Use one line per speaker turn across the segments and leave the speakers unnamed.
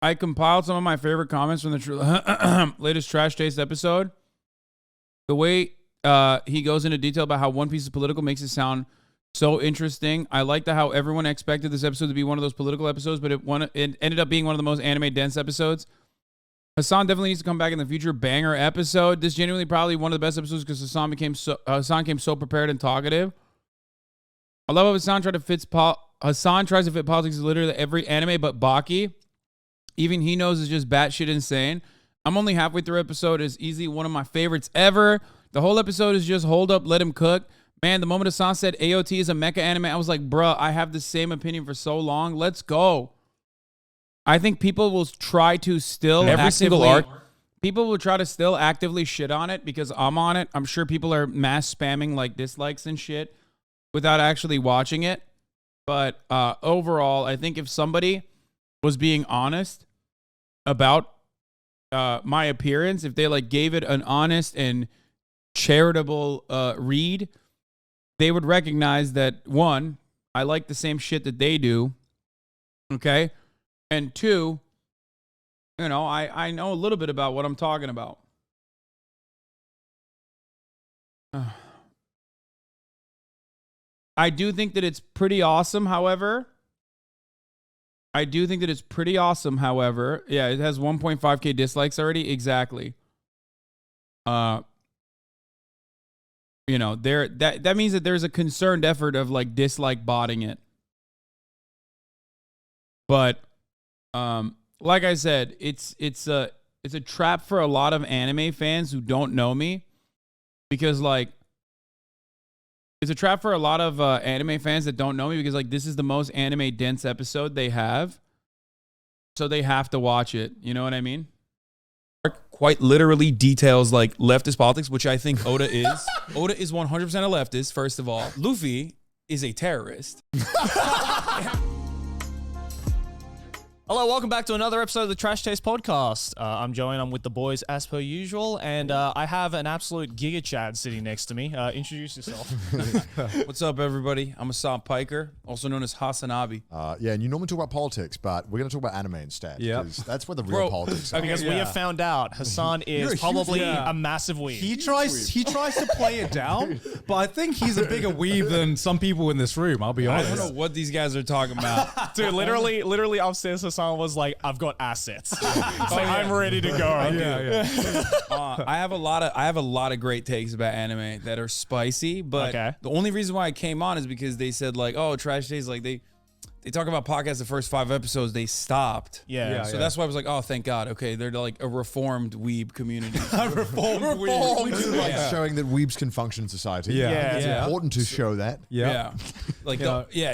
I compiled some of my favorite comments from the latest Trash Taste episode. The way he goes into detail about how One Piece is political makes it sound so interesting. I like how everyone expected this episode to be one of those political episodes, but it ended up being one of the most anime-dense episodes. Hasan definitely needs to come back in the future. Banger episode. This genuinely probably one of the best episodes because Hasan came so prepared and talkative. I love how Hasan tries to fit politics in literally every anime, but Baki, even he knows is just batshit insane. I'm only halfway through episode. It's easily one of my favorites ever. The whole episode is just hold up, let him cook. Man, the moment Hasan said AOT is a mecha anime, I was like, bruh, I have the same opinion for so long. Let's go. I think people will try to still
every single arc.
People will try to still actively shit on it because I'm on it. I'm sure people are mass spamming like dislikes and shit without actually watching it. But overall, I think if somebody was being honest about my appearance, if they like gave it an honest and charitable read, they would recognize that, one, I like the same shit that they do, okay? And two, you know, I know a little bit about what I'm talking about. I do think that it's pretty awesome, however. Yeah, it has 1.5K dislikes already. Exactly. You know, that means that there's a concerned effort of like dislike botting it. But like I said, it's a trap for a lot of anime fans who don't know me, because like it's a trap for a lot of anime fans that don't know me, because like this is the most anime dense episode they have, so they have to watch it. You know what I mean?
Quite literally details like leftist politics, which I think Oda is. Oda is 100% a leftist, first of all. Luffy is a terrorist.
Hello, welcome back to another episode of the Trash Taste Podcast. I'm Joey, and I'm with the boys as per usual, and I have an absolute Giga Chad sitting next to me. Introduce yourself.
What's up, everybody? I'm Hasan Piker, also known as Hasanabi.
Yeah, and you normally talk about politics, but we're going to talk about anime instead.
Yeah,
that's where the real politics are.
Because we have found out Hasan is probably a massive weeb.
He tries to play it down, but I think he's a bigger weeb than some people in this room, I'll be honest.
I don't know what these guys are talking about.
Dude, literally upstairs, Hasan was like, I've got assets. I'm ready to go.
I have a lot of great takes about anime that are spicy, but the only reason why I came on is because they said like, oh, Trash Days, like they talk about podcasts, the first 5 episodes, they stopped. So that's why I was like, oh, thank God. Okay, they're like a reformed weeb community.
reformed weeb. Like showing that weebs can function in society. It's important to show that.
Like,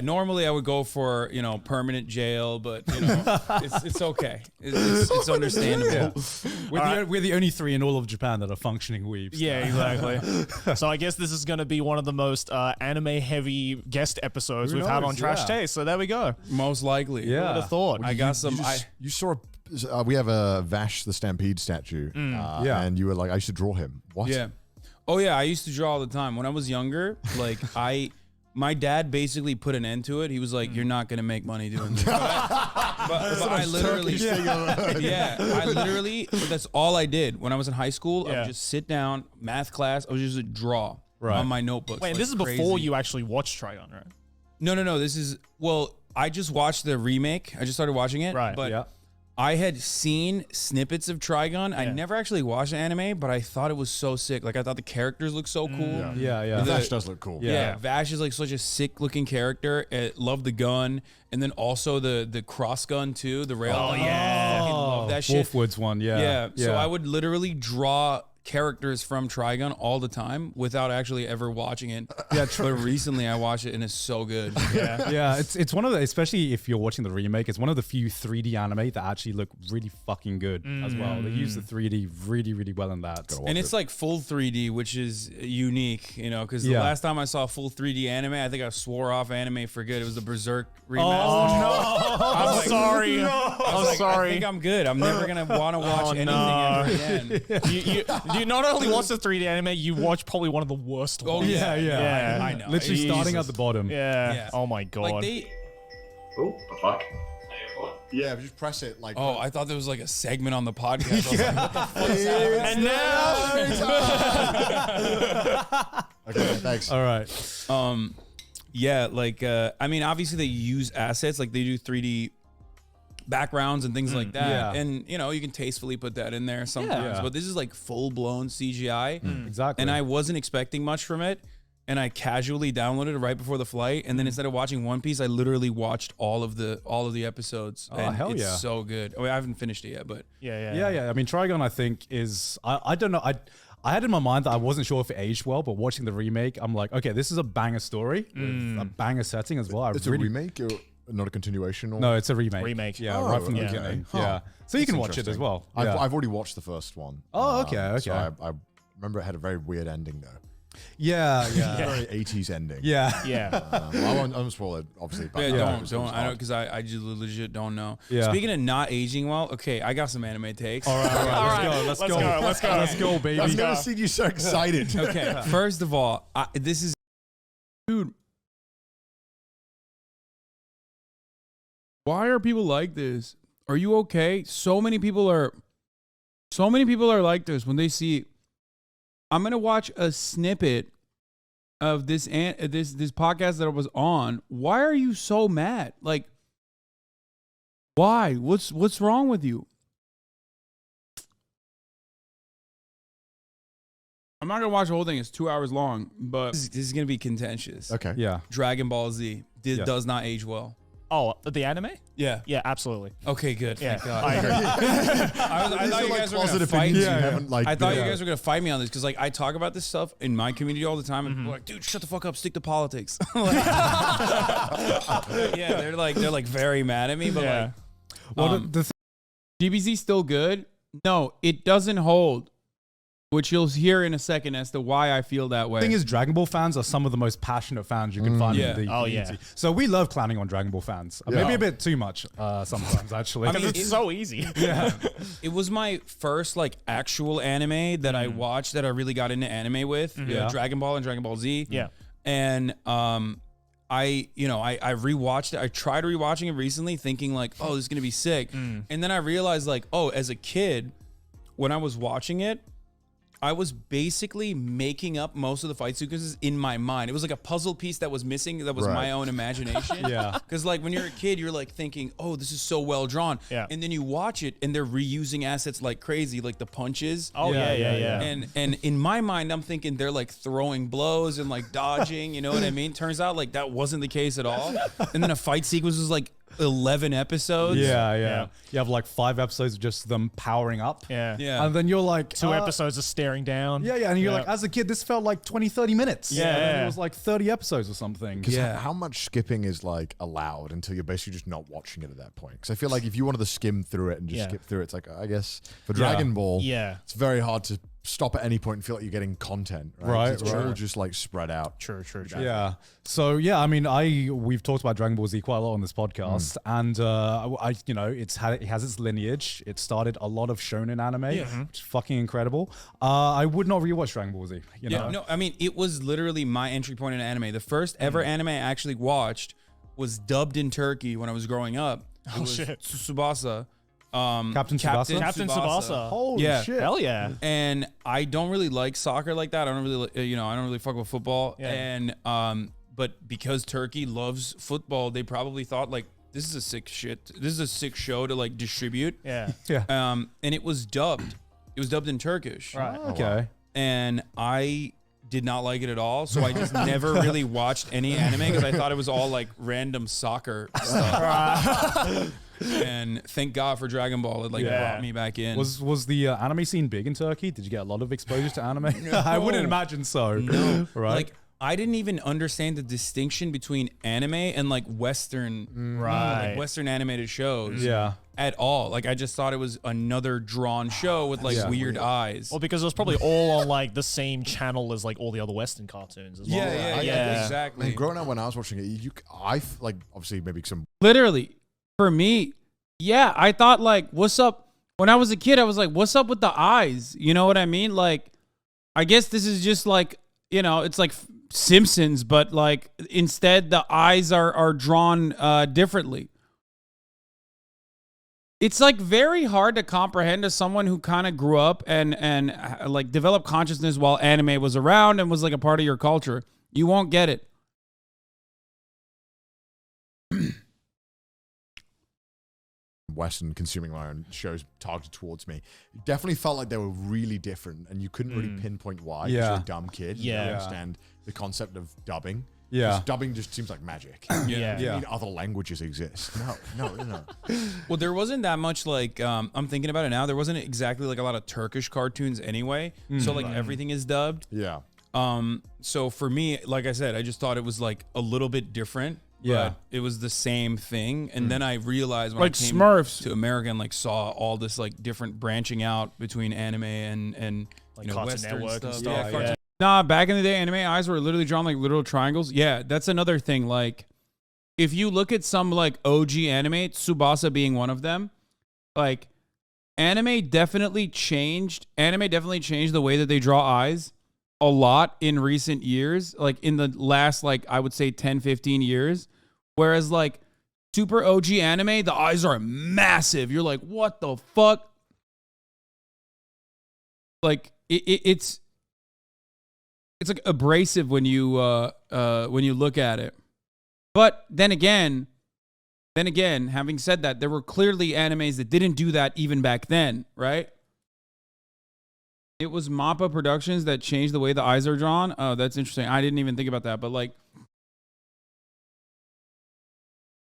normally I would go for, you know, permanent jail, but, you know, it's okay. It's understandable.
We're the only 3 in all of Japan that are functioning weebs.
Yeah, exactly. So I guess this is going to be one of the most anime-heavy guest episodes we've had on Trash Taste. So there we go.
Most likely.
Who would have thought?
I got some.
You saw we have a Vash the Stampede statue, and you were like, I used to draw him. What?
Yeah. Oh yeah, I used to draw all the time when I was younger. Like my dad basically put an end to it. He was like, "You're not gonna make money doing this." But I literally, I literally, that's all I did when I was in high school. I would just sit down, math class. I was just draw on my notebooks.
Wait,
like
this is
crazy.
Before you actually watched Trigon, right?
No. This is I just watched the remake. I just started watching it.
Right.
But I had seen snippets of Trigon. I never actually watched the anime, but I thought it was so sick. Like, I thought the characters looked so cool.
Vash does look cool.
Vash is like such a sick looking character. Love the gun. And then also the cross gun too, the rail.
Oh, yeah.
I love that shit.
Wolfwood's one, yeah.
So I would literally draw characters from Trigon all the time without actually ever watching it. But recently I watched it and it's so good.
It's one of the, especially if you're watching the remake, it's one of the few 3D anime that actually look really fucking good as well. They use the 3D really, really well in that.
And it's like full 3D, which is unique, you know, because the last time I saw full 3D anime, I think I swore off anime for good. It was the Berserk remaster.
Oh no! I'm sorry. I'm sorry.
I think I'm good. I'm never gonna want to watch anything ever again.
You not only watch the 3D anime, you watch probably one of the worst ones.
Oh yeah. I know.
Literally starting at the bottom.
Yeah. Oh my god.
Like
Oh, the fuck?
Yeah, just press it like.
Oh, I thought there was like a segment on the podcast. I was like, what the fuck's happening?
And now,
Okay, thanks.
All right.
Yeah, like I mean, obviously they use assets, like they do 3D backgrounds and things like that,
Yeah.
and you know you can tastefully put that in there sometimes.
Yeah.
But this is like full blown CGI,
Exactly.
and I wasn't expecting much from it. And I casually downloaded it right before the flight, and then instead of watching One Piece, I literally watched all of the episodes.
Oh,
and
hell
it's
yeah.
so good. I haven't finished it yet, but
Yeah. I mean, Trigon, I think is I don't know. I had in my mind that I wasn't sure if it aged well, but watching the remake, I'm like, okay, this is a banger story, with a banger setting as well.
It's a remake, or not a continuation? Or?
No, it's a remake.
Remake.
Yeah,
Oh,
right from the
okay.
beginning.
Huh.
Yeah, so you
That's
can watch it as
interesting.
well. Yeah.
I've already watched the first one.
Oh, okay,
So
okay.
I remember it had a very weird ending though.
yeah.
Very 80s ending.
Yeah.
Yeah.
Well, I won't spoil it, obviously. But
yeah,
it was
don't. I
odd.
don't because I just legit don't know.
Yeah.
Speaking of not aging well, okay, I got some anime takes.
All right, let's go,
Let's go,
baby.
I've never seen you so excited.
Okay, first of all, this is, dude. Why are people like this? Are you okay? So many people are like this when they see. I'm gonna watch a snippet of this podcast that I was on. Why are you so mad? Like, why? What's wrong with you? I'm not gonna watch the whole thing. It's 2 hours long, but this is gonna be contentious.
Okay.
Yeah.
Dragon Ball Z
Yeah.
does not age well.
Oh, the anime?
Yeah.
Yeah, absolutely.
Okay, good.
Yeah,
Thank God.
I agree.
I thought you guys were gonna
closet
fight
opinions
me.
you haven't like.
I thought you guys were gonna fight me on this because like I talk about this stuff in my community all the time, and people are like, dude, shut the fuck up, stick to politics. Like- yeah, they're like very mad at me, but
Yeah.
like,
Well, the
DBZ still good? No, it doesn't hold. Which you'll hear in a second as to why I feel that way.
thing is, Dragon Ball fans are some of the most passionate fans you can find
Yeah.
in the
Oh,
community.
yeah.
So we love clowning on Dragon Ball fans. Maybe a bit too much sometimes, actually.
I mean,
It's so easy.
it was my first like actual anime that I watched that I really got into anime with.
Yeah.
Dragon Ball and Dragon Ball Z.
Yeah.
And I rewatched it. I tried rewatching it recently thinking like, oh, this is gonna be sick. And then I realized like, oh, as a kid, when I was watching it, I was basically making up most of the fight sequences in my mind. It was like a puzzle piece that was missing. That was
Right.
my own imagination.
Yeah.
Because like when you're a kid, you're like thinking, oh, this is so well drawn.
Yeah.
And then you watch it and they're reusing assets like crazy, like the punches.
Oh, yeah.
And in my mind, I'm thinking they're like throwing blows and like dodging. You know what I mean? Turns out like that wasn't the case at all. And then a fight sequence was like 11 episodes.
Yeah. You have like 5 episodes of just them powering up.
Yeah.
Yeah.
And then you're like,
2 episodes of staring down.
Yeah. And you're
Yeah.
like, as a kid, this felt like 20, 30 minutes.
Yeah.
And then it was like 30 episodes or something.
Yeah.
How much skipping is like allowed until you're basically just not watching it at that point? Because I feel like if you wanted to skim through it and just
Yeah.
skip through it, it's like, I guess for Dragon Ball,
Yeah.
it's very hard to stop at any point and feel like you're getting content. Right.
Right,
It's all
right.
just like spread out.
True.
Yeah. So yeah, I mean, we've talked about Dragon Ball Z quite a lot on this podcast, and it has its lineage. It started a lot of shonen anime, which is fucking incredible. I would not rewatch Dragon Ball Z. You know?
Yeah, no, I mean, it was literally my entry point into anime. The first ever anime I actually watched was dubbed in Turkey when I was growing up. It was
shit.
Tsubasa.
Captain Tsubasa?
Captain Tsubasa.
Holy
Yeah.
shit!
Hell yeah.
And I don't really like soccer like that. I don't really fuck with football.
Yeah.
And but because Turkey loves football, they probably thought like this is a sick show to like distribute.
Yeah.
Yeah.
And it was dubbed. It was dubbed in Turkish.
Right.
Okay.
And I did not like it at all, so I just never really watched any anime because I thought it was all like random soccer stuff. And thank God for Dragon Ball, it like brought me back in.
Was the anime scene big in Turkey? Did you get a lot of exposure to anime? I wouldn't imagine so.
No.
Right.
Like I didn't even understand the distinction between anime and like Western,
Right.
like Western animated shows.
Yeah.
At all. Like I just thought it was another drawn show with like weird eyes.
Well, because it was probably all on like the same channel as like all the other Western cartoons as well.
Yeah, exactly.
And growing up when I was watching it, like obviously maybe some
Literally, for me, yeah, I thought like, what's up? When I was a kid, I was like, what's up with the eyes? You know what I mean? Like, I guess this is just like, it's like Simpsons, but like instead the eyes are drawn differently. It's like very hard to comprehend as someone who kind of grew up and like developed consciousness while anime was around and was like a part of your culture. You won't get it.
Western consuming my own shows targeted towards me, it definitely felt like they were really different, and you couldn't really pinpoint why. 'Cause you're a dumb kid. You don't understand the concept of dubbing.
Yeah.
'Cause dubbing just seems like magic.
Yeah.
You mean other languages exist? No.
Well, there wasn't that much like I'm thinking about it now. There wasn't exactly like a lot of Turkish cartoons anyway. So like everything is dubbed.
Yeah.
So for me, like I said, I just thought it was like a little bit different.
Yeah.
But it was the same thing. And then I realized when
Like
I came
Smurfs.
to America and like saw all this like different branching out between anime and
Like
you know,
Cartoon
Western
Network and
stuff.
stuff,
Yeah,
yeah.
Cartoon
Nah, back in the day, anime eyes were literally drawn like literal triangles. Yeah, that's another thing. Like, if you look at some like OG anime, Tsubasa being one of them, like anime definitely changed the way that they draw eyes a lot in recent years, like in the last, like I would say 10, 15 years. Whereas like super OG anime, the eyes are massive. You're like, what the fuck? Like it's like abrasive when you look at it. But then again, having said that, there were clearly animes that didn't do that even back then, right? It was Mappa Productions that changed the way the eyes are drawn. Oh, that's interesting. I didn't even think about that, but like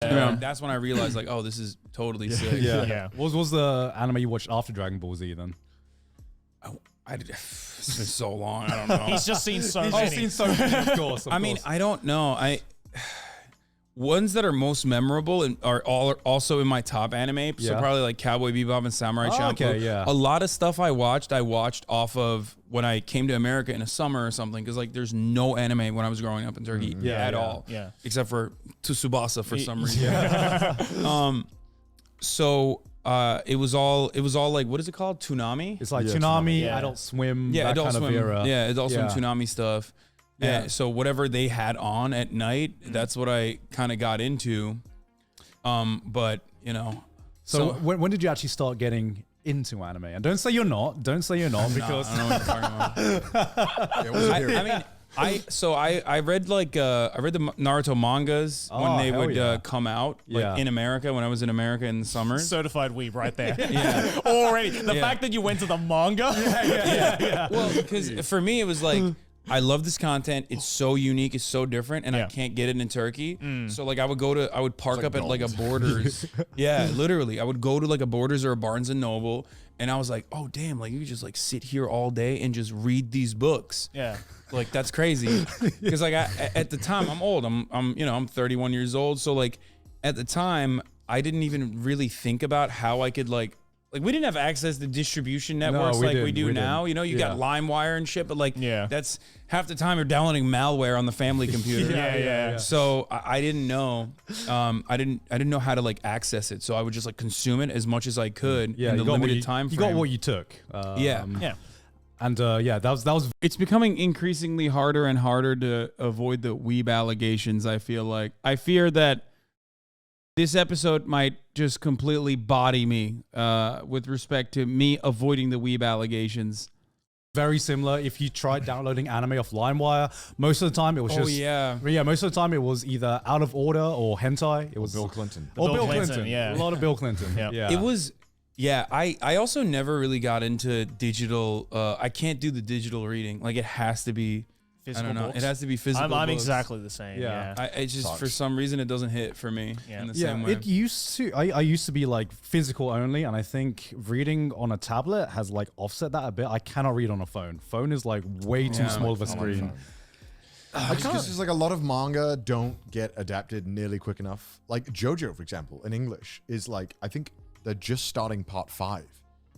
that's when I realized like, oh, this is totally sick.
Yeah. What was the anime you watched after Dragon Ball Z then?
It's been so long. I don't know.
He's just seen so
I've
many.
seen so many, of course.
I mean, I don't know. Ones that are most memorable and are all also in my top anime. So
Yeah.
probably like Cowboy Bebop and Samurai Champloo.
okay, yeah.
A lot of stuff I watched off of when I came to America in a summer or something. Because like there's no anime when I was growing up in Turkey at all.
Yeah.
Except for Tsubasa for some reason. So it was all like, what is it called? Toonami?
it's like
Yeah,
Toonami,
Yeah.
Adult Swim,
Yeah,
that
Adult
kind
Swim.
of era.
Yeah, Adult Swim
Yeah.
Toonami stuff.
Yeah.
So whatever they had on at night, that's what I kind of got into. But you know,
So when did you actually start getting into anime? And don't say you're not. Don't say you're not because
I don't know what you're talking about. I read the Naruto mangas when they
hell
would
yeah.
come out like
Yeah.
in America when I was in America in the summers.
Certified weeb right there. Already. The fact that you went to the manga.
Well, because for me it was like I love this content. It's so unique. It's so different, and I can't get it in Turkey. So like I would park up at like a Borders. Yeah, literally, I would go to like a Borders or a Barnes and Noble, and I was like, oh damn, like you could just like sit here all day and just read these books.
Yeah.
Like that's crazy. Because like at the time I'm old. I'm 31 years old. So like at the time I didn't even really think about how I could like we didn't have access to distribution networks
we
like we
didn't,
do
we
now.
didn't.
You know, you got LimeWire and shit, but like that's half the time you're downloading malware on the family computer.
Yeah.
So I didn't know. I didn't know how to like access it. So I would just like consume it as much as I could in the limited time frame.
You got what you took.
Yeah.
And that was
it's becoming increasingly harder and harder to avoid the weeb allegations, I feel like. I fear that this episode might just completely body me with respect to me avoiding the weeb allegations.
very similar. If you tried downloading anime off LimeWire, most of the time it was just most of the time it was either out of order or hentai. It was
Bill Clinton.
Or
Bill
Bill
Clinton,
Clinton.
yeah.
A lot of Bill Clinton.
Yep.
Yeah.
It was. Yeah, I also never really got into digital. I can't do the digital reading. Like it has to be.
Physical
I don't know.
books.
It has to be physical.
I'm
books.
exactly the same.
Yeah.
Yeah.
It's just for some reason it doesn't hit for me in the
Yeah,
same way.
it used to. I used to be like physical only, and I think reading on a tablet has like offset that a bit. I cannot read on a phone. Phone is like way too small of a screen.
Because there's like a lot of manga don't get adapted nearly quick enough. Like JoJo, for example, in English is like, I think they're just starting part 5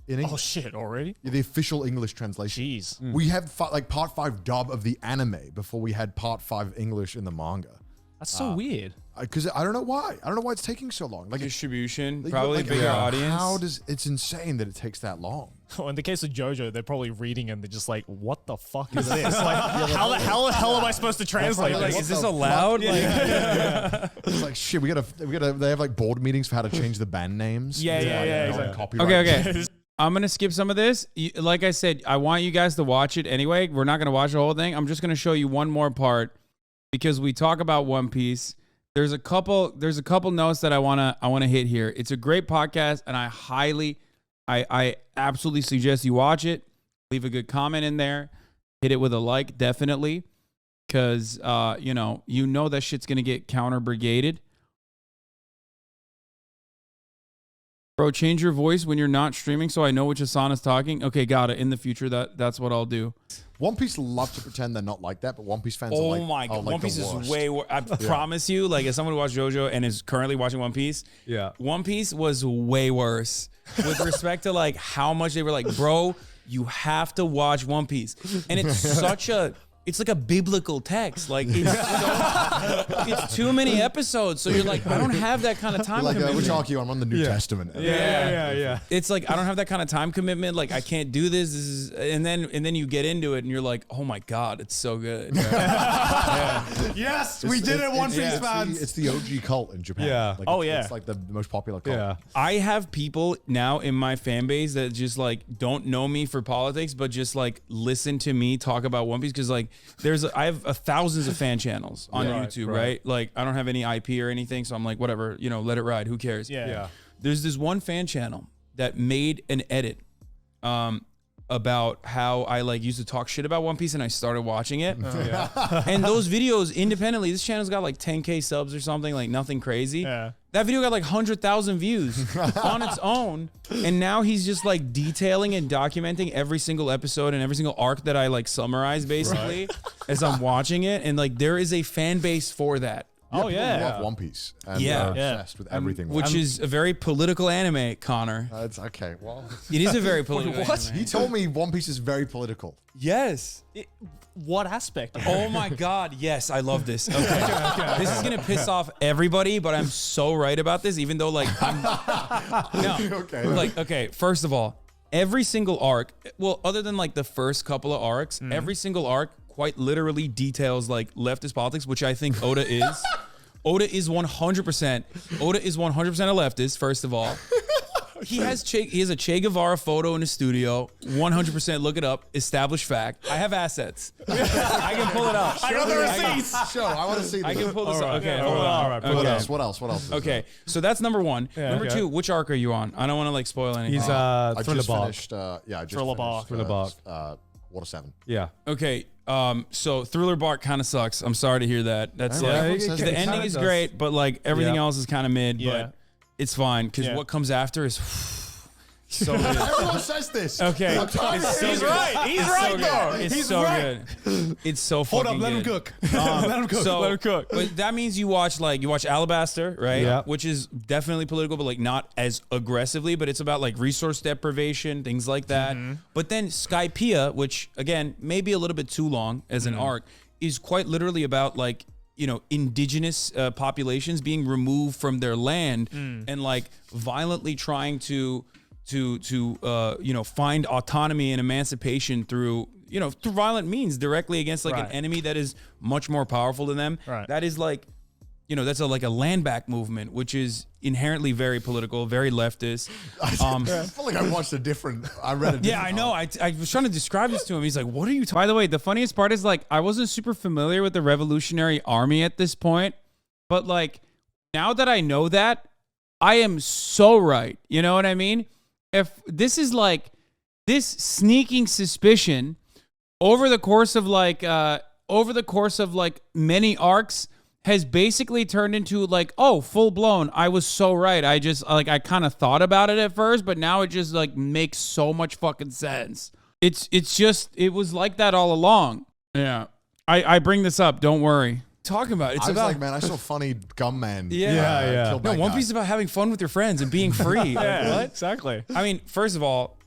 in English.
Oh shit! Already?
The official English translation.
Jeez.
We had like part 5 dub of the anime before we had part 5 English in the manga.
That's so weird.
Because I don't know why. I don't know why it's taking so long. Like
Distribution, probably bigger audience.
How does it's insane that it takes that long?
Well, in the case of JoJo, they're probably reading and they're just like, "What the fuck is this? Like, how the hell am I supposed to translate
Like,
this?
is this allowed? Like,
It's like shit. We gotta. They have like board meetings for how to change the band names.
Yeah, exactly.
Copyright.
Okay. I'm going to skip some of this. Like I said, I want you guys to watch it anyway. We're not going to watch the whole thing. I'm just going to show you one more part because we talk about One Piece. There's a couple notes that I want to hit here. It's a great podcast and I absolutely suggest you watch it. Leave a good comment in there. Hit it with a like, definitely. Cuz you know that shit's going to get counter brigaded. Bro, change your voice when you're not streaming so I know which Hasan is talking. Okay, got it. In the future, that's what I'll do.
One Piece love to pretend they're not like that, but One Piece fans are like,
my God.
like
One Piece
the
is
worst.
way worse. I promise you, like, as someone who watched JoJo and is currently watching One Piece, One Piece was way worse with respect to, like, how much they were like, bro, you have to watch One Piece. And it's like a biblical text. Like, it's too many episodes. So you're like, I don't have that kind of time commitment.
Which arc are you on? I'm on the New Testament.
Yeah.
It's like, I don't have that kind of time commitment. Like, I can't do this. And then you get into it and you're like, oh my God, it's so good.
Yes, we did it, One Piece fans.
It's the OG cult in Japan.
Yeah.
Like, it's like the most popular cult.
Yeah.
I have people now in my fan base that just like don't know me for politics, but just like listen to me talk about One Piece because like I have thousands of fan channels on YouTube, right? Like I don't have any IP or anything, so I'm like whatever, let it ride. Who cares?
Yeah.
There's this one fan channel that made an edit about how I like used to talk shit about One Piece and I started watching it. And those videos independently, this channel's got like 10K subs or something, like nothing crazy.
Yeah.
That video got like 100,000 views on its own. And now he's just like detailing and documenting every single episode and every single arc that I like summarize basically as I'm watching it. And like there is a fan base for that.
Oh,
people
yeah.
love One Piece. And
Yeah.
obsessed with everything.
Which is a very political anime, Connor.
It's okay. Well,
It is a very political anime.
he told me One Piece is very political.
Yes.
What aspect?
Oh my God, yes, I love this. Okay. This is gonna piss off everybody, but I'm so right about this, even though like I'm okay, first of all, every single arc, well, other than like the first couple of arcs, every single arc quite literally details like leftist politics, which I think Oda is. Oda is 100% a leftist, first of all. He has a Che Guevara photo in his studio. 100%. Look it up. Established fact. I have assets. I can pull it up.
I got the receipts.
Sure, I want to see this.
I can pull this
All
up.
right.
Okay,
Yeah,
hold on.
all right.
Okay.
What else?
Okay, so that's number one. Number
okay.
two, which arc are you on? I don't want to like spoil anything.
He's
I
Thriller
just
Bark.
finished. I just
Thriller Bark.
finished,
Thriller Bark.
Water 7.
Yeah.
Okay, so Thriller Bark kind of sucks. I'm sorry to hear that. That's
Yeah,
like
everyone says
the
it
ending
kinda
is
does.
great, but like everything
Yeah.
else is kind of mid.
Yeah.
But it's fine because
Yeah.
what comes after is so good.
Everyone says this.
Okay,
I'm tired.
it's so
He's
good.
right. He's
It's
right,
so
though.
good. It's
He's
so
right.
good. It's so
Hold
fucking
up, let him
good.
cook. Let him cook.
So,
Let him cook.
But that means you watch Alabaster, right?
Yeah.
Which is definitely political, but like not as aggressively. But it's about like resource deprivation, things like that. But then Skypiea, which again may be a little bit too long as an arc, is quite literally about like indigenous populations being removed from their land and like violently trying to find autonomy and emancipation through violent means directly against like an enemy that is much more powerful than them.
Right.
That is like, that's like a land back movement, which is inherently very political, very leftist.
I feel like I watched I read a different
Yeah, I know.
arc.
I was trying to describe this to him. He's like, what are you talking
By the way, the funniest part is like I wasn't super familiar with the Revolutionary Army at this point, but like now that I know that, I am so right. You know what I mean? If this is like this sneaking suspicion over the course of many arcs has basically turned into like, oh, full blown. I was so right. I just I kind of thought about it at first, but now it just like makes so much fucking sense. It was like that all along. Yeah. I bring this up. Don't worry.
talking about? It's
I was
about
like, man, I saw funny gum man.
Yeah.
Kill
No,
bad
One
guy.
Piece is about having fun with your friends and being free.
Yeah,
Like, what?
exactly.
I mean, first of all,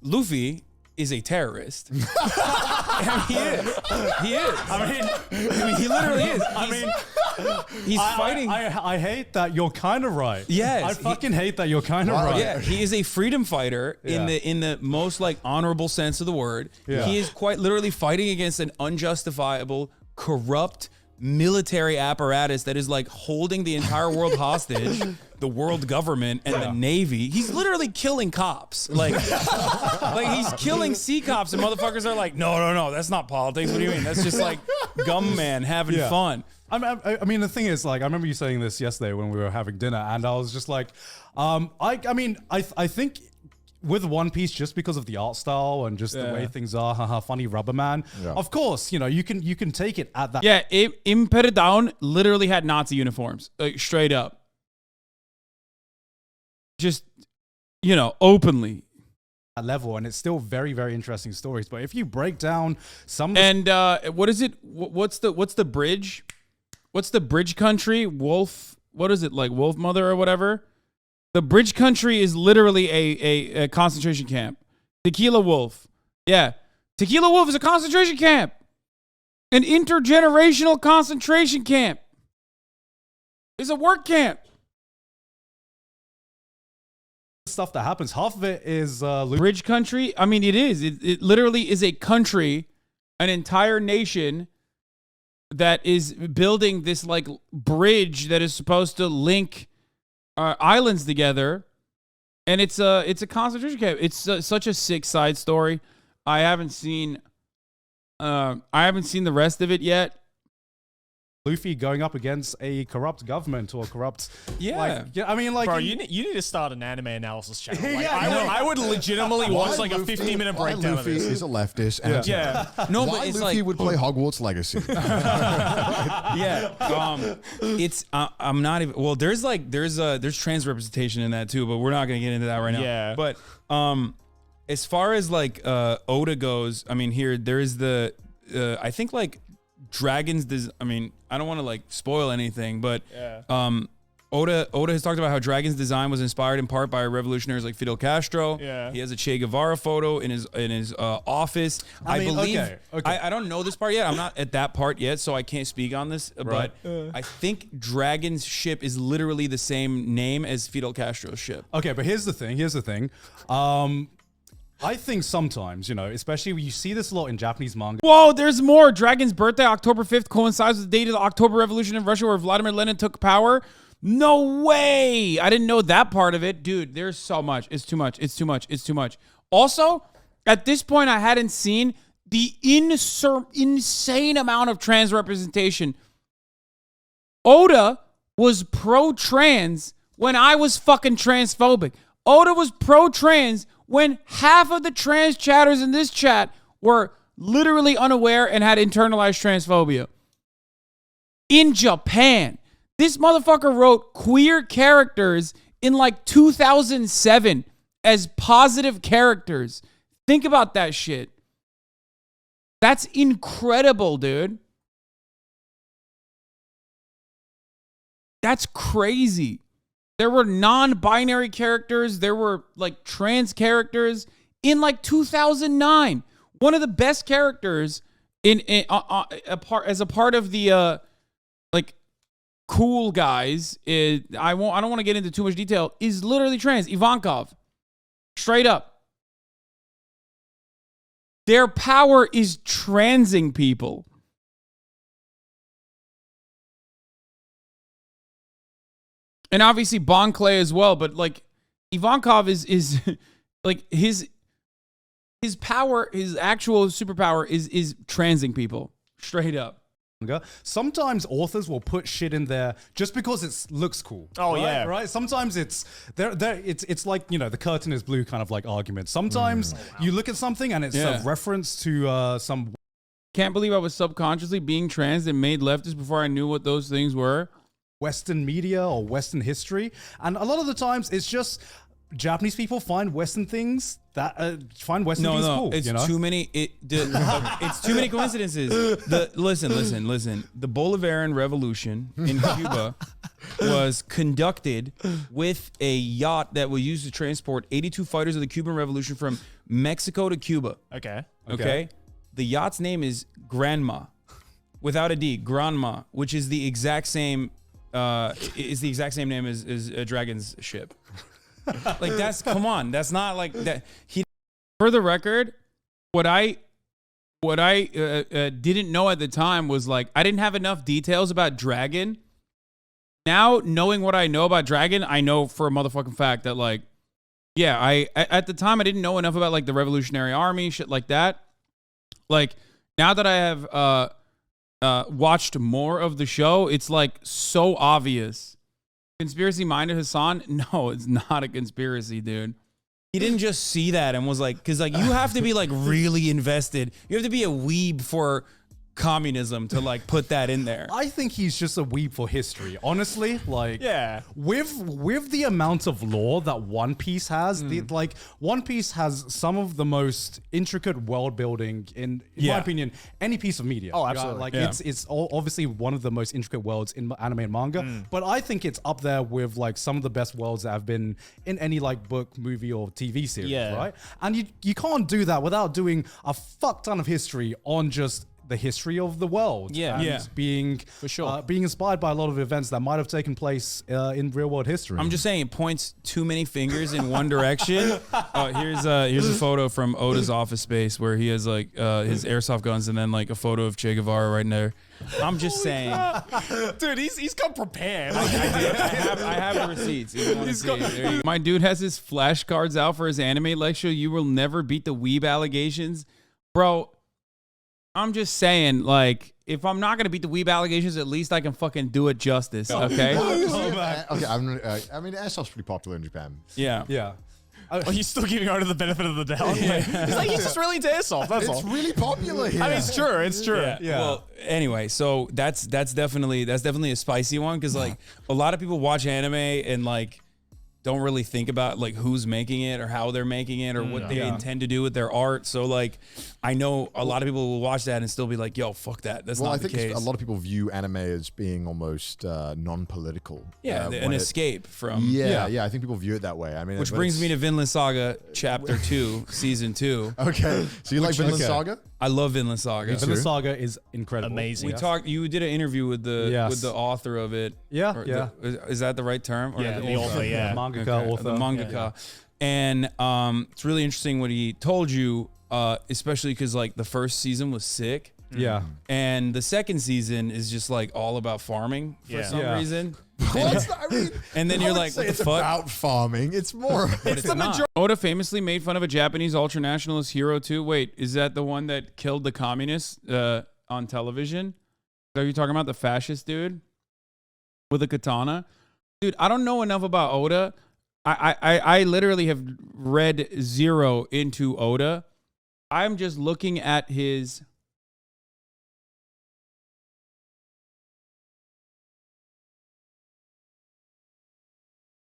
Luffy is a terrorist. I mean, he is. He is. I mean, he literally is. He's fighting.
I hate that you're kind of right.
Yes,
I fucking hate that you're kind of right.
Yeah, he is a freedom fighter in the most like honorable sense of the word.
Yeah.
He is quite literally fighting against an unjustifiable, corrupt military apparatus that is like holding the entire world hostage, the world government and the Navy. He's literally killing cops. Like he's killing sea cops, and motherfuckers are like, no, that's not politics. What do you mean? That's just like gum man having fun.
I mean, the thing is, like, I remember you saying this yesterday when we were having dinner, and I was just like, I think with One Piece, just because of the art style and just the way things are, haha, funny rubber man. Yeah. Of course, you know, you can take it at that.
Yeah, Impera Down literally had Nazi uniforms, like straight up. Just, you know, openly.
Level, and it's still very, very interesting stories. But if you break down some
and what is it? What's the bridge? What's the bridge country? Wolf? What is it, like Wolf Mother or whatever? The bridge country is literally a concentration camp. Tequila Wolf. Yeah. Tequila Wolf is a concentration camp. An intergenerational concentration camp. It's a work camp.
Stuff that happens, half of it is
bridge country. I mean, it is. It literally is a country, an entire nation that is building this like bridge that is supposed to link islands together, and it's a concentration camp. It's such a sick side story. I haven't seen the rest of it yet.
Luffy going up against a corrupt government or corrupt,
I mean, like, bro, you need to start an anime analysis channel. Like, I would legitimately watch like a 15-minute breakdown
Luffy
of this.
is a leftist. And
no,
why
but it's
Luffy
like,
would play Hogwarts Legacy.
It's I'm not even. Well, there's trans representation in that too, but we're not gonna get into that right now.
Yeah.
But as far as like Oda goes, I mean, there is the I think like Dragons. I mean, I don't want to like spoil anything, but Oda has talked about how Dragon's design was inspired in part by revolutionaries like Fidel Castro.
Yeah.
He has a Che Guevara photo in his office. I believe. Okay. I don't know this part yet. I'm not at that part yet, so I can't speak on this.
Right.
But I think Dragon's ship is literally the same name as Fidel Castro's ship.
Okay, but here's the thing. I think sometimes, you know, especially when you see this a lot in Japanese manga.
Whoa, there's more. Dragon's birthday, October 5th, coincides with the date of the October Revolution in Russia where Vladimir Lenin took power. No way. I didn't know that part of it. Dude, there's so much. It's too much. Also, at this point, I hadn't seen the insane amount of trans representation. Oda was pro-trans when I was fucking transphobic. Oda was pro-trans when half of the trans chatters in this chat were literally unaware and had internalized transphobia. In Japan, this motherfucker wrote queer characters in like 2007 as positive characters. Think about that shit. That's incredible, dude. That's crazy. There were non-binary characters. There were like trans characters in like 2009. One of the best characters as a part of the like cool guys. I don't want to get into too much detail. Is literally trans. Ivankov, straight up. Their power is transing people. And obviously Bon Clay as well, but like Ivankov is like his power, his actual superpower is transing people straight up.
Sometimes authors will put shit in there just because it looks cool.
Oh,
right?
yeah.
Right? Sometimes it's like, you know, the curtain is blue kind of like argument. Sometimes you look at something and it's a reference to some.
Can't believe I was subconsciously being trans and made leftist before I knew what those things were.
Western media or Western history, and a lot of the times it's just Japanese people find Western things that find Western things cool.
It's
you know?
too many. It's too many coincidences. Listen. The Bolivarian Revolution in Cuba was conducted with a yacht that was used to transport 82 fighters of the Cuban Revolution from Mexico to Cuba.
Okay.
The yacht's name is Granma. without a D, Granma, which is the exact same name as a dragon's ship. Like that's come on, that's not like that.
For the record, what I didn't know at the time was like I didn't have enough details about Dragon. Now knowing what I know about Dragon, I know for a motherfucking fact that like, yeah, I at the time I didn't know enough about like the Revolutionary Army, shit like that. Like now that I have watched more of the show, it's like so obvious. Conspiracy minded Hasan? No, it's not a conspiracy, dude.
He didn't just see that and was like, because like you have to be like really invested. You have to be a weeb for communism to like put that in there.
I think he's just a weeb for history, honestly. Like,
Yeah.
with the amount of lore that One Piece has, like One Piece has some of the most intricate world building in my opinion, any piece of media.
Oh, absolutely.
Like it's obviously one of the most intricate worlds in anime and manga, but I think it's up there with like some of the best worlds that have been in any like book, movie, or TV series, right? And you can't do that without doing a fuck ton of history on just the history of the world, being
For sure.
being inspired by a lot of events that might have taken place in real world history.
I'm just saying, it points too many fingers in one direction. Here's a photo from Oda's office space where he has like his airsoft guns and then like a photo of Che Guevara right there. I'm just saying,
Dude, he's come prepared.
I have the receipts. If you want to see. There you go.
My dude has his flashcards out for his anime lecture. You will never beat the weeb allegations, bro. I'm just saying, like, if I'm not gonna beat the weeb allegations, at least I can fucking do it justice, okay?
Okay, I mean, airsoft's pretty popular in Japan.
Yeah.
yeah.
Oh, he's still giving Oda the benefit of the doubt. He's like, he's just really into airsoft. That's all.
It's really popular here.
I mean, it's true. It's true.
Yeah. Well, anyway, so that's definitely a spicy one because like a lot of people watch anime and like don't really think about like who's making it or how they're making it or what they intend to do with their art. So like, I know a lot of people will watch that and still be like, "Yo, fuck that. That's not the case."
I think a lot of people view anime as being almost non-political.
Yeah, an escape from.
Yeah, I think people view it that way. I mean,
Which brings me to Vinland Saga Chapter 2 Season 2.
Okay, so you like Vinland Saga?
I love Vinland Saga.
Vinland Saga is incredible.
Amazing.
We talked. You did an interview with the author of it.
Yeah,
Or
yeah.
Is that the right term? Or
Yeah, the author, yeah.
Mangaka, author.
The mangaka. And it's really interesting what he told you, especially because like the first season was sick.
Yeah.
And the second season is just like all about farming for some reason. And then you're like, what the
it's
fuck?
about farming. It's more.
It's not.
Oda famously made fun of a Japanese ultranationalist hero too. Wait, is that the one that killed the communists on television? Are you talking about the fascist dude with a katana? Dude, I don't know enough about Oda. I literally have read zero into Oda. I'm just looking at his...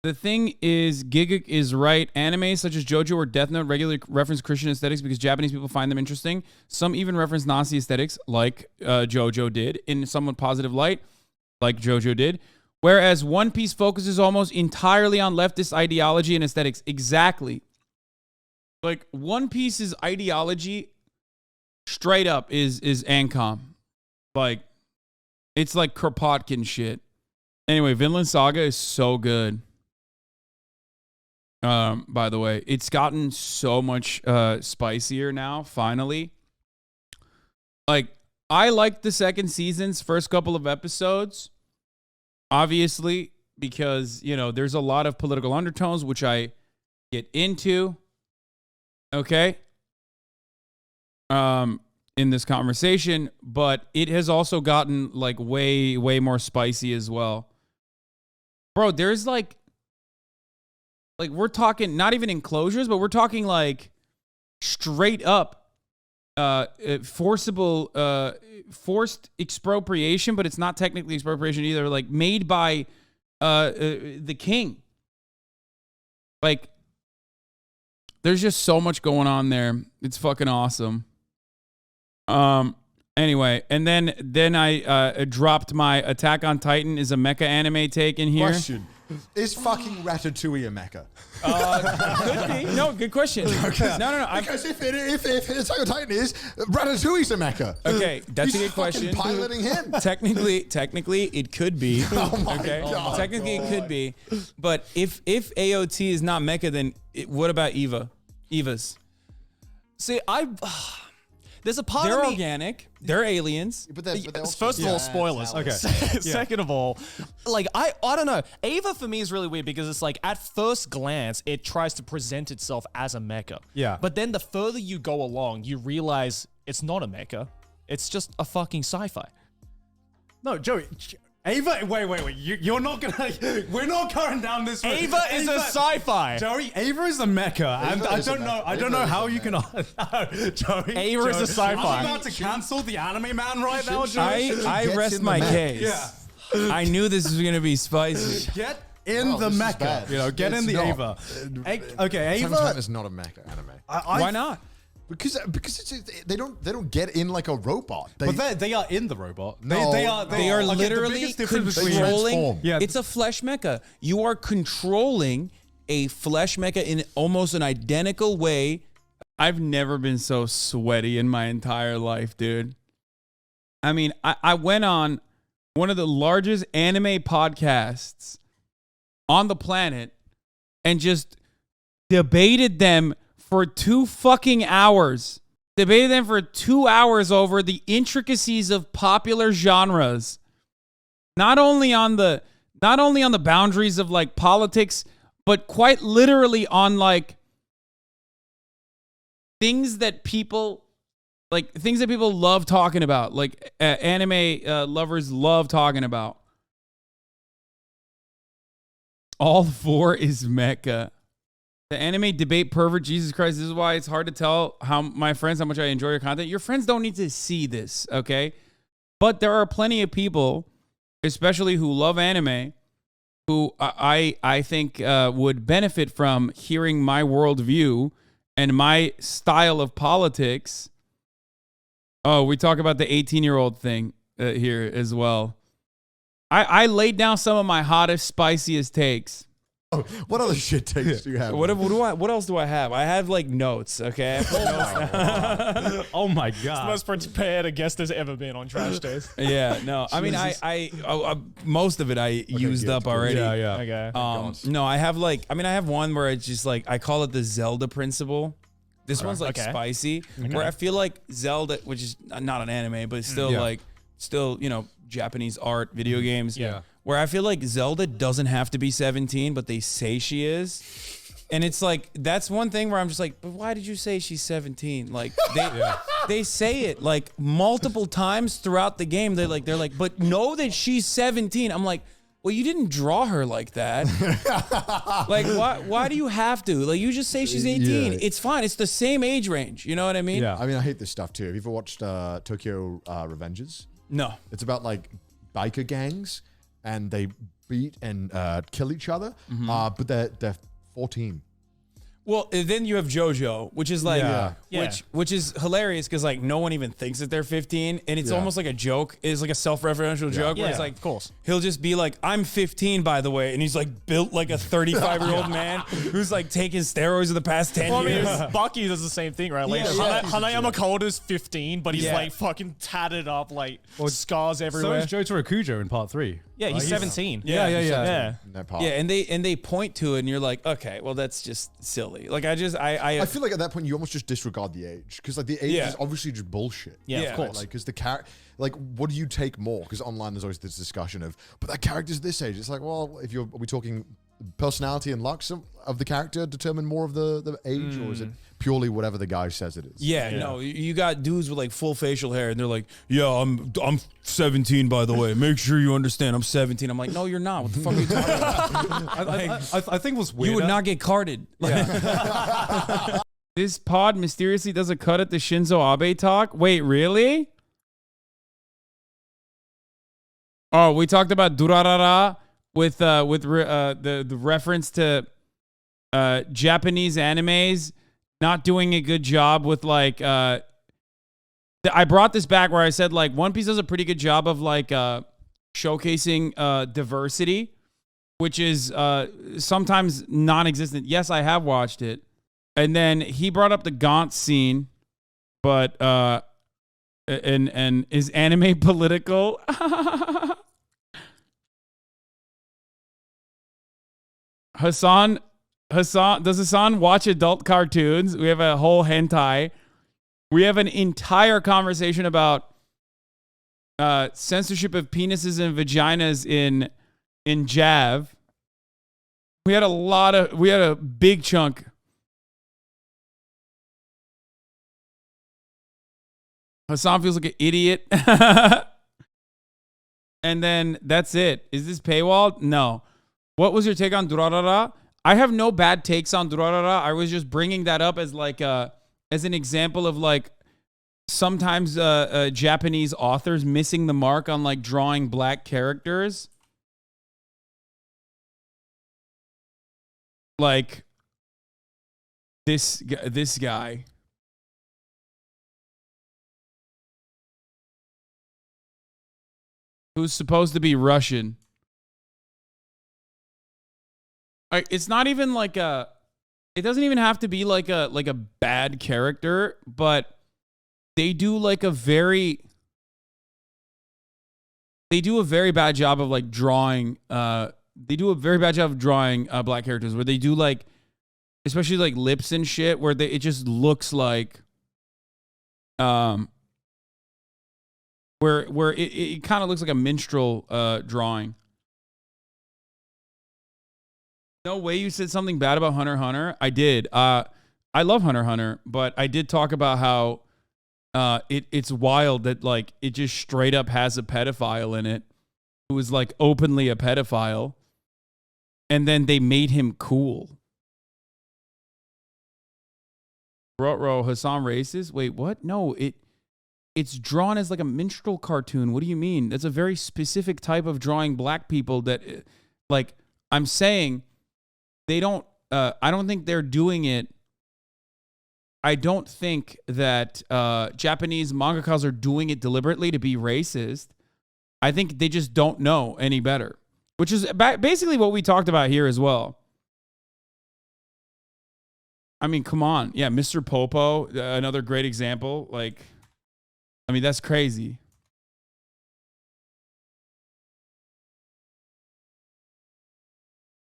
The thing is, Giga is right. Anime such as JoJo or Death Note regularly reference Christian aesthetics because Japanese people find them interesting. Some even reference Nazi aesthetics, like JoJo did, in somewhat positive light, like JoJo did. Whereas One Piece focuses almost entirely on leftist ideology and aesthetics. Exactly. Like, One Piece's ideology, straight up, is Ancom. Like, it's like Kropotkin shit. Anyway, Vinland Saga is so good. By the way, it's gotten so much spicier now, finally. Like, I liked the second season's first couple of episodes, obviously, because, you know, there's a lot of political undertones, which I get into, okay, in this conversation, but it has also gotten, like, way more spicy as well. Bro, there's, like, we're talking not even enclosures, but we're talking like straight up forced expropriation, but it's not technically expropriation either. Like made by the king. Like there's just so much going on there. It's fucking awesome. Anyway, and then I dropped my Attack on Titan is a mecha anime take in here.
Question. Is fucking Ratatouille a mecha?
Could be. No, good question. No.
Because if Attack on Titan is, Ratatouille's a mecha.
Okay, that's a good
fucking
question.
Piloting him.
Technically, it could be.
Oh my
God. Technically, it could be. But if AOT is not mecha, then what about Evas?
See, there's a part
They're
of me.
organic. They're aliens.
But they're also-
First of all, spoilers.
Okay.
Second of all, like I don't know. Ava for me is really weird because it's like at first glance it tries to present itself as a mecha.
Yeah.
But then the further you go along, you realize it's not a mecha. It's just a fucking sci-fi.
No, Joey. Ava, wait. You're not gonna. We're not going down this road.
Ava is a sci-fi.
Joey, Ava is a mecha, and I don't know. I don't know how you can. Joey,
Ava is a sci-fi.
I'm about to cancel the anime man right now, Joey.
I rest my case.
Yeah.
I knew this was gonna be spicy.
Get in the
this is
mecha.
bad.
Get in
It's
the
not.
Ava. Okay,
Attack on Titan
Ava.
is not a mecha anime.
Why not?
Because they don't get in like a robot.
But they are in the robot.
No,
they are.
They are
okay, the
literally
biggest difference between-
controlling.
transform.
Yeah.
It's a flesh mecha. You are controlling a flesh mecha in almost an identical way. I've never been so sweaty in my entire life, dude. I mean, I went on one of the largest anime podcasts on the planet and just debated them for 2 fucking hours. Debated them for 2 hours over the intricacies of popular genres. Not only on the boundaries of like politics, but quite literally on like things that people love talking about, like anime lovers love talking about. All 4 is mecha. The anime debate pervert, Jesus Christ, this is why it's hard to tell how much I enjoy your content. Your friends don't need to see this, okay? But there are plenty of people, especially who love anime, who I think would benefit from hearing my worldview and my style of politics. Oh, we talk about the 18-year-old thing here as well. I laid down some of my hottest, spiciest takes.
Oh, what other shit takes do you have?
What else do I have? I have like notes, okay? I put notes down.
Oh my
It's
god.
the most prepared a guest has ever been on Trash Days.
Yeah, no. I mean, I most of it I used
good,
up
good.
already.
Yeah.
Okay.
No, I have one where it's just like, I call it the Zelda principle. This one's like
Okay.
spicy, where I feel like Zelda, which is not an anime, but it's still, you know, Japanese art, video games.
Yeah.
Where I feel like Zelda doesn't have to be 17, but they say she is. And it's like, that's one thing where I'm just like, but why did you say she's 17? Like they say it like multiple times throughout the game. They're like, but know that she's 17. I'm like, well, you didn't draw her like that. Like, why do you have to? Like, you just say she's 18.
Yeah.
It's fine. It's the same age range. You know what I mean?
Yeah.
I mean, I hate this stuff too. Have you ever watched Tokyo Revengers?
No.
It's about like biker gangs and they beat and kill each other, but they're 14.
Well, then you have JoJo, which is like,
Yeah.
which is hilarious because like no one even thinks that they're 15, and it's almost like a joke. It's like a self-referential joke where it's like,
of course.
he'll just be like, "I'm 15, by the way," and he's like built like a 35-year-old man who's like taking steroids for the past 10 years.
Bucky does the same thing, right? Like Hanayama Koda's 15, but he's like fucking tatted up, like scars
So
everywhere.
is Jotaro Kujo in part 3.
Yeah, he's 17.
Yeah.
Yeah.
In that part.
Yeah, and they point to it, and you're like, okay, well that's just silly. Like I
feel like at that point you almost just disregard the age because like the age is obviously just bullshit.
Yeah, of
Yeah.
course.
Like, because the character, like, what do you take more? Because online there's always this discussion of, but that character's this age. It's like, well, are we talking personality and looks of the character determine more of the age, or is it purely whatever the guy says it is?
Yeah, no, you got dudes with like full facial hair, and they're like, "Yeah, I'm 17, by the way. Make sure you understand, I'm 17." I'm like, "No, you're not. What the fuck are you talking about?
I think what's weird.
You would not get carded." This pod mysteriously does a cut at the Shinzo Abe talk. Wait, really? Oh, we talked about Durarara with the reference to Japanese animes not doing a good job with like I brought this back where I said like One Piece does a pretty good job of like showcasing diversity
which is sometimes non-existent. Yes, I have watched it. And then he brought up the Gaunt scene, but and is anime political? Hasan, does Hasan watch adult cartoons? We have a whole hentai. We have an entire conversation about censorship of penises and vaginas in Jav. We had a big chunk. Hasan feels like an idiot. And then that's it. Is this paywall? No. What was your take on Durarara? I have no bad takes on Durarara. I was just bringing that up as like as an example of like sometimes Japanese authors missing the mark on like drawing black characters. Like this guy. Who's supposed to be Russian. It's not even like it doesn't even have to be like a bad character, but they do a very bad job of like drawing they do a very bad job of drawing black characters where they do like especially like lips and shit where it just looks like where it kind of looks like a minstrel drawing. No way you said something bad about Hunter x Hunter. I did. I love Hunter x Hunter, but I did talk about how it's wild that like it just straight up has a pedophile in it who is like openly a pedophile, and then they made him cool. Bro, Hasan racist? Wait, what? No, it's drawn as like a minstrel cartoon. What do you mean? That's a very specific type of drawing black people that, like, I'm saying they don't, I don't think they're doing it. I don't think that Japanese mangakas are doing it deliberately to be racist. I think they just don't know any better, which is basically what we talked about here as well. I mean, come on. Yeah, Mr. Popo, another great example. Like, I mean, that's crazy.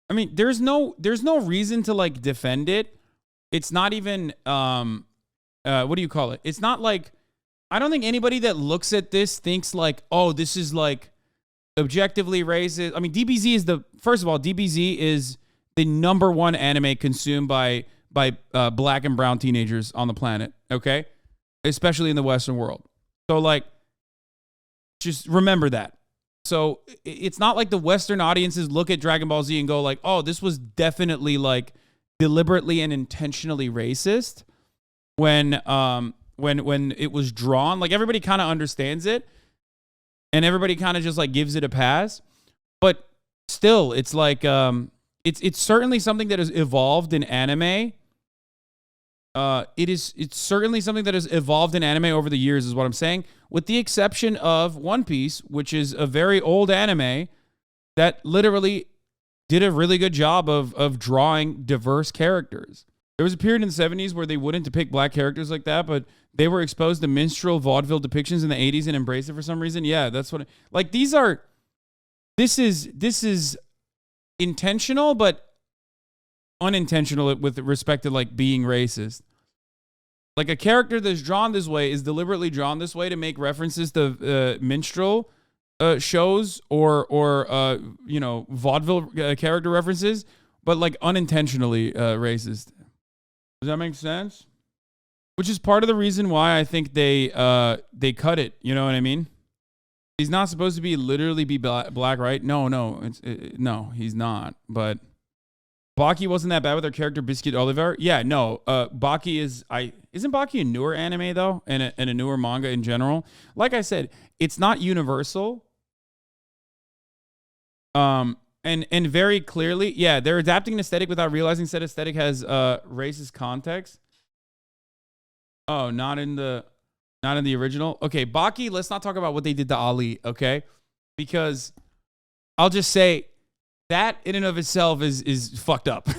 I mean, there's no reason to like defend it. It's not even what do you call it? It's not like I don't think anybody that looks at this thinks like, "Oh, this is like objectively racist." I mean, DBZ is first of all, DBZ is the #1 anime consumed by black and brown teenagers on the planet, okay? Especially in the Western world. So, like, just remember that. So, it's not like the Western audiences look at Dragon Ball Z and go like, oh, this was definitely, like, deliberately and intentionally racist when it was drawn. Like, everybody kind of understands it, and everybody kind of just, like, gives it a pass. But still, it's like, it's certainly something that has evolved in anime. It's certainly something that has evolved in anime over the years, is what I'm saying, with the exception of One Piece, which is a very old anime that literally did a really good job of drawing diverse characters. There was a period in the 70s where they wouldn't depict black characters like that, but they were exposed to minstrel vaudeville depictions in the 80s and embraced it for some reason. Yeah, that's what this is intentional, but unintentional with respect to like being racist. Like a character that's drawn this way is deliberately drawn this way to make references to minstrel shows or vaudeville character references, but like unintentionally racist. Does that make sense? Which is part of the reason why I think they cut it. You know what I mean? He's not supposed to be literally be black, right? No, no, he's not. But Baki wasn't that bad with her character Biscuit Oliver. Yeah, no. Baki isn't Baki a newer anime though, and a newer manga in general. Like I said, it's not universal. And very clearly, yeah, they're adapting an aesthetic without realizing said aesthetic has racist context. Oh, not in the original. Okay, Baki. Let's not talk about what they did to Ali. Okay, because I'll just say that in and of itself is fucked up.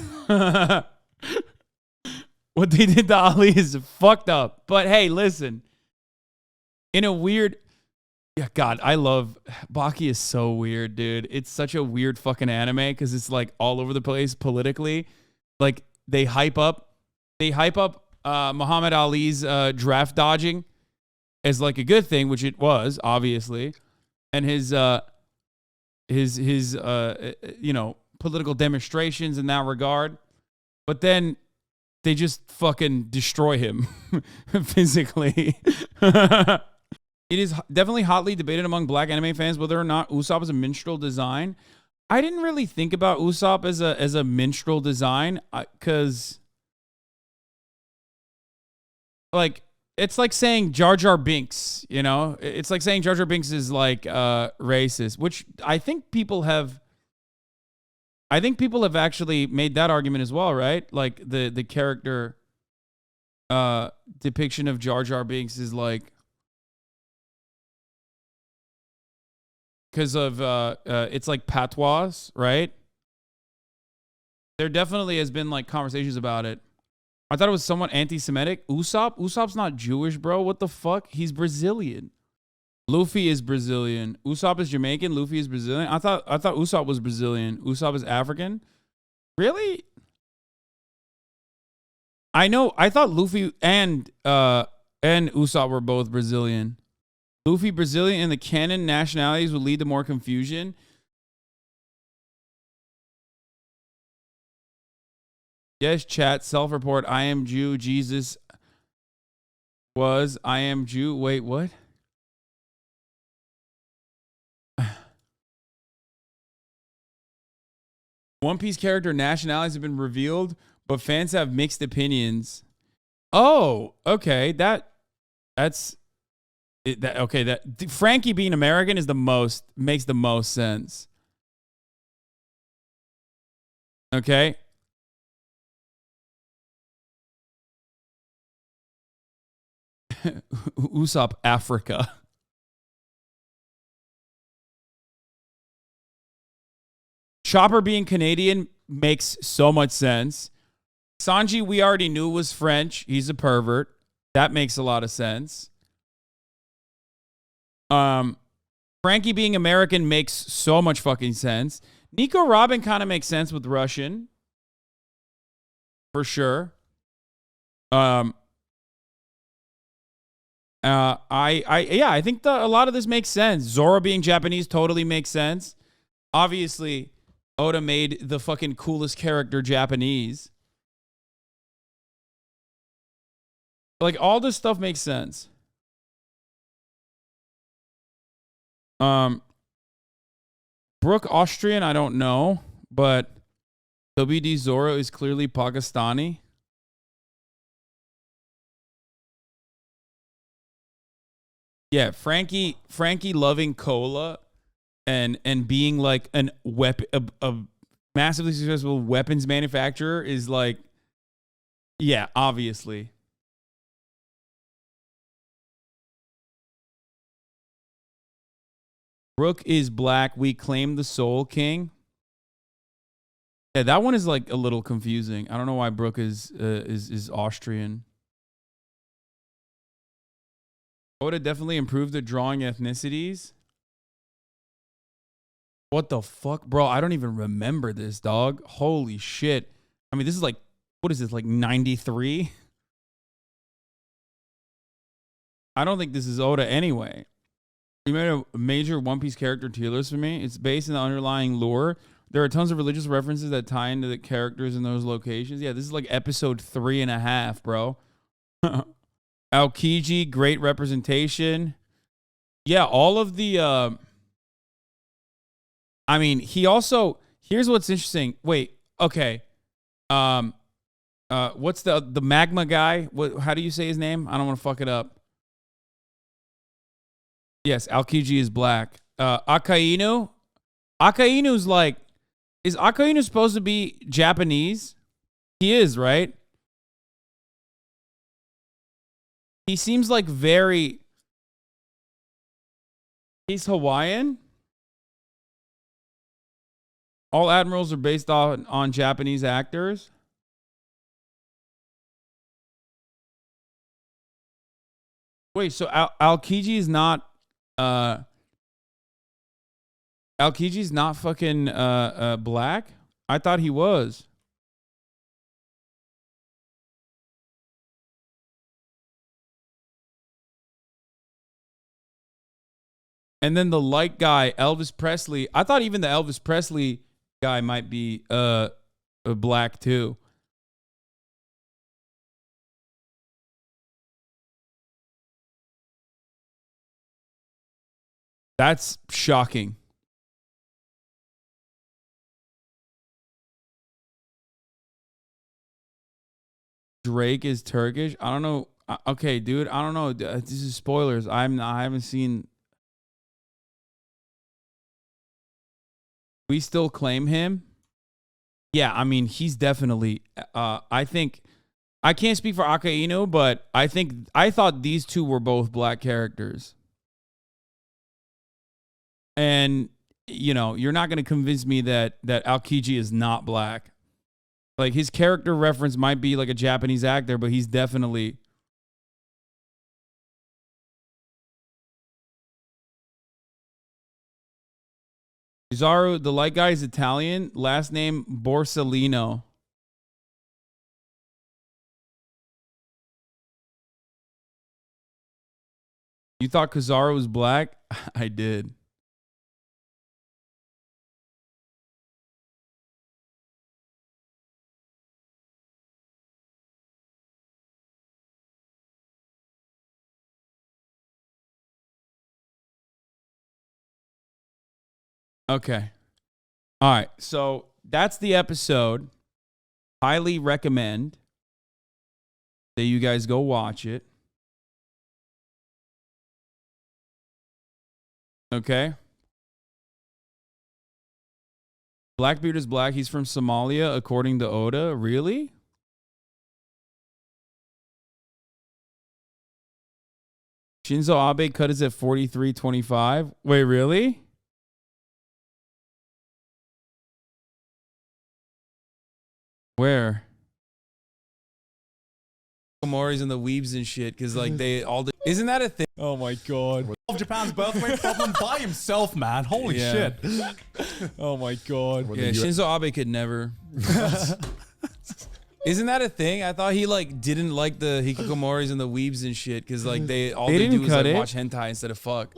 What they did to Ali is fucked up. But hey, listen. In a weird... Yeah, God, I love... Baki is so weird, dude. It's such a weird fucking anime because it's like all over the place politically. Like, they hype up Muhammad Ali's draft dodging as like a good thing, which it was, obviously. And his you know, political demonstrations in that regard. But then they just fucking destroy him physically. It is definitely hotly debated among black anime fans whether or not Usopp is a minstrel design. I didn't really think about Usopp as a minstrel design because, like, it's like saying Jar Jar Binks, you know? It's like saying Jar Jar Binks is like racist, which I think people have actually made that argument as well, right? Like the character depiction of Jar Jar Binks is like, because of it's like patois, right? There definitely has been like conversations about it. I thought it was somewhat anti-Semitic. Usopp's not Jewish, bro. What the fuck? He's Brazilian. Luffy is Brazilian. Usopp is Jamaican. Luffy is Brazilian. I thought Usopp was Brazilian. Usopp is African. Really? I thought Luffy and Usopp were both Brazilian. Luffy Brazilian and the canon nationalities would lead to more confusion. Yes, chat, self-report. I am Jew. Jesus was. I am Jew. Wait, what? One Piece character nationalities have been revealed, but fans have mixed opinions. Oh, okay. That's it, that okay. That Frankie being American makes the most sense. Okay. Usopp Africa. Chopper being Canadian makes so much sense. Sanji, we already knew was French. He's a pervert. That makes a lot of sense. Frankie being American makes so much fucking sense. Nico Robin kind of makes sense with Russian. For sure. I think a lot of this makes sense. Zoro being Japanese totally makes sense. Obviously, Oda made the fucking coolest character Japanese. Like, all this stuff makes sense. Brooke Austrian, I don't know, but WD Zoro is clearly Pakistani. Yeah, Frankie loving cola and being like a massively successful weapons manufacturer is like, yeah, obviously. Brooke is black. We claim the Soul King. Yeah, that one is like a little confusing. I don't know why Brooke is Austrian. Oda definitely improved the drawing ethnicities. What the fuck? Bro, I don't even remember this, dog. Holy shit. I mean, this is like, what is this, like 93? I don't think this is Oda anyway. You made a major One Piece character tier list for me. It's based on the underlying lore. There are tons of religious references that tie into the characters in those locations. Yeah, this is like episode 3.5, bro. Aokiji, great representation. Yeah, all of the I mean, he also, here's what's interesting. Wait, okay. What's the magma guy? How do you say his name? I don't want to fuck it up. Yes, Aokiji is black. Akainu? Akainu's like, is Akainu supposed to be Japanese? He is, right? He seems like he's Hawaiian? All admirals are based on Japanese actors. Wait, so Aokiji is not Aokiji's not fucking black? I thought he was. And then the light guy, Elvis Presley. I thought even the Elvis Presley guy might be black too. That's shocking. Drake is Turkish. I don't know. Okay, dude. I don't know. This is spoilers. I haven't seen. We still claim him. Yeah, I mean, he's definitely. I think I can't speak for Akainu, but I thought these two were both black characters. And you know, you're not going to convince me that Aokiji is not black. Like, his character reference might be like a Japanese actor, but he's definitely. Kizaru, the light guy, is Italian. Last name Borsellino. You thought Kizaru was black? I did. Okay. All right. So that's the episode. Highly recommend that you guys go watch it. Okay. Blackbeard is black. He's from Somalia, according to Oda. Really? Shinzo Abe cut is at 43.25. Wait, really? Where? Mori's and the weebs and shit, because like they all isn't that a thing?
Oh my god.
Of Japan's birthright problem by himself, man. Holy shit.
Oh my god.
Yeah, Shinzo Abe could never. Isn't that a thing? I thought he like didn't like the hikikomoris and the weebs and shit, because like they
They
do
didn't
is
cut
like
it.
watch hentai instead of fuck.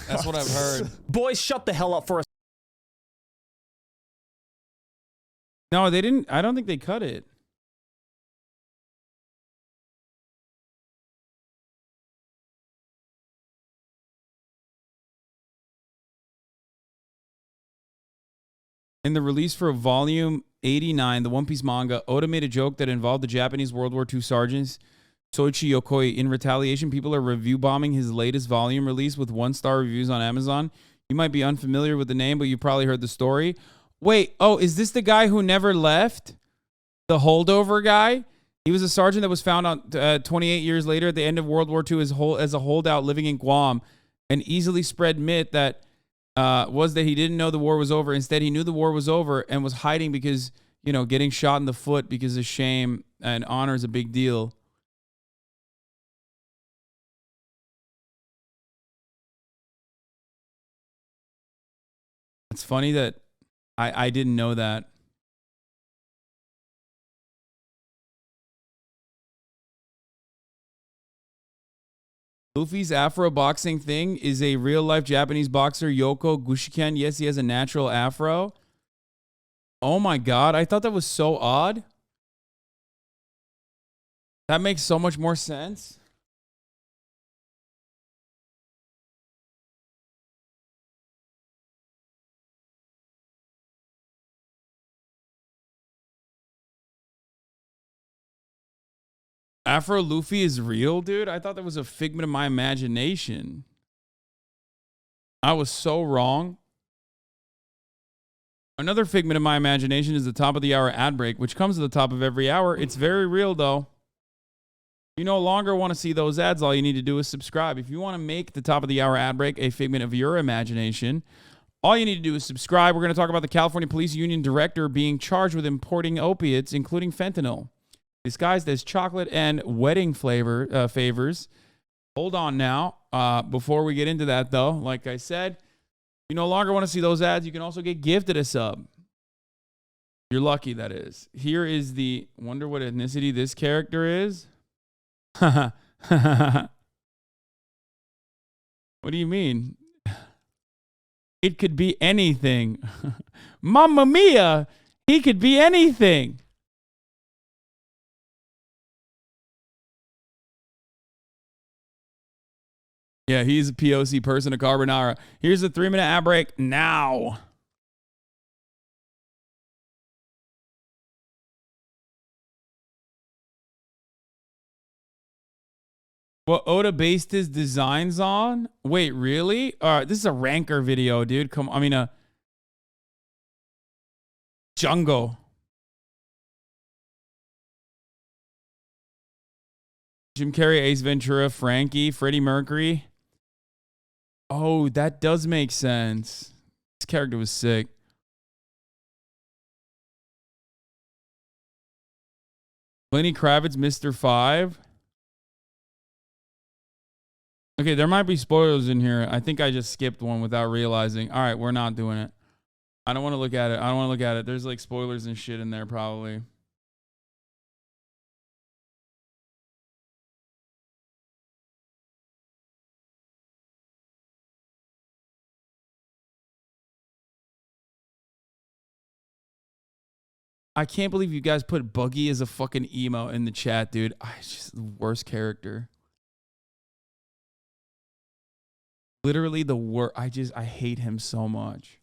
That's what I've heard.
Boys, shut the hell up for a
No, they didn't. I don't think they cut it. In the release for volume 89, the One Piece manga, Oda made a joke that involved the Japanese World War II sergeants Soichi Yokoi. In retaliation, people are review bombing his latest volume release with 1-star reviews on Amazon. You might be unfamiliar with the name, but you probably heard the story. Wait, oh, is this the guy who never left? The holdover guy? He was a sergeant that was found on 28 years later at the end of World War II as a holdout living in Guam. An easily spread myth that was that he didn't know the war was over. Instead, he knew the war was over and was hiding because, you know, getting shot in the foot because of shame and honor is a big deal. It's funny that I didn't know that. Luffy's Afro boxing thing is a real-life Japanese boxer, Yoko Gushiken. Yes, he has a natural afro. Oh my god, I thought that was so odd. That makes so much more sense. Afro Luffy is real, dude? I thought that was a figment of my imagination. I was so wrong. Another figment of my imagination is the top of the hour ad break, which comes at the top of every hour. It's very real, though. You no longer want to see those ads. All you need to do is subscribe. If you want to make the top of the hour ad break a figment of your imagination, All you need to do is subscribe. We're going to talk about the California Police Union director being charged with importing opiates, including fentanyl, disguised as chocolate and wedding favors. Hold on now. Before we get into that, though, like I said, you no longer want to see those ads. You can also get gifted a sub. You're lucky, that is. Here is the, wonder what ethnicity this character is. What do you mean? It could be anything. Mamma mia, he could be anything. Yeah, he's a POC person, a carbonara. Here's a 3-minute ad break now. What Oda based his designs on? Wait, really? This is a ranker video, dude. Come, I mean, a Jungle. Jim Carrey, Ace Ventura, Frankie, Freddie Mercury. Oh, that does make sense. This character was sick. Lenny Kravitz, Mr. Five. Okay, there might be spoilers in here. I think I just skipped one without realizing. All right, we're not doing it. I don't want to look at it. I don't want to look at it. There's like spoilers and shit in there probably. I can't believe you guys put Buggy as a fucking emo in the chat, dude. It's just the worst character. Literally the worst. I hate him so much.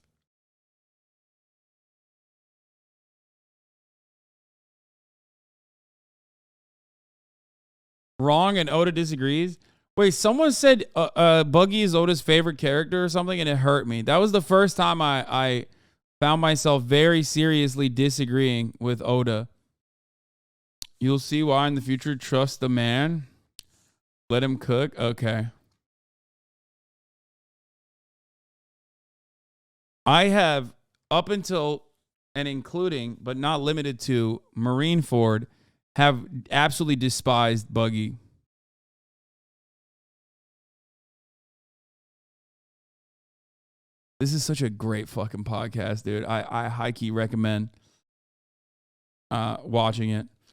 Wrong and Oda disagrees. Wait, someone said Buggy is Oda's favorite character or something, and it hurt me. That was the first time I found myself very seriously disagreeing with Oda. You'll see why in the future. Trust the man. Let him cook. Okay. I have, up until and including, but not limited to, Marineford, have absolutely despised Buggy. This is such a great fucking podcast, dude. I high-key recommend watching it.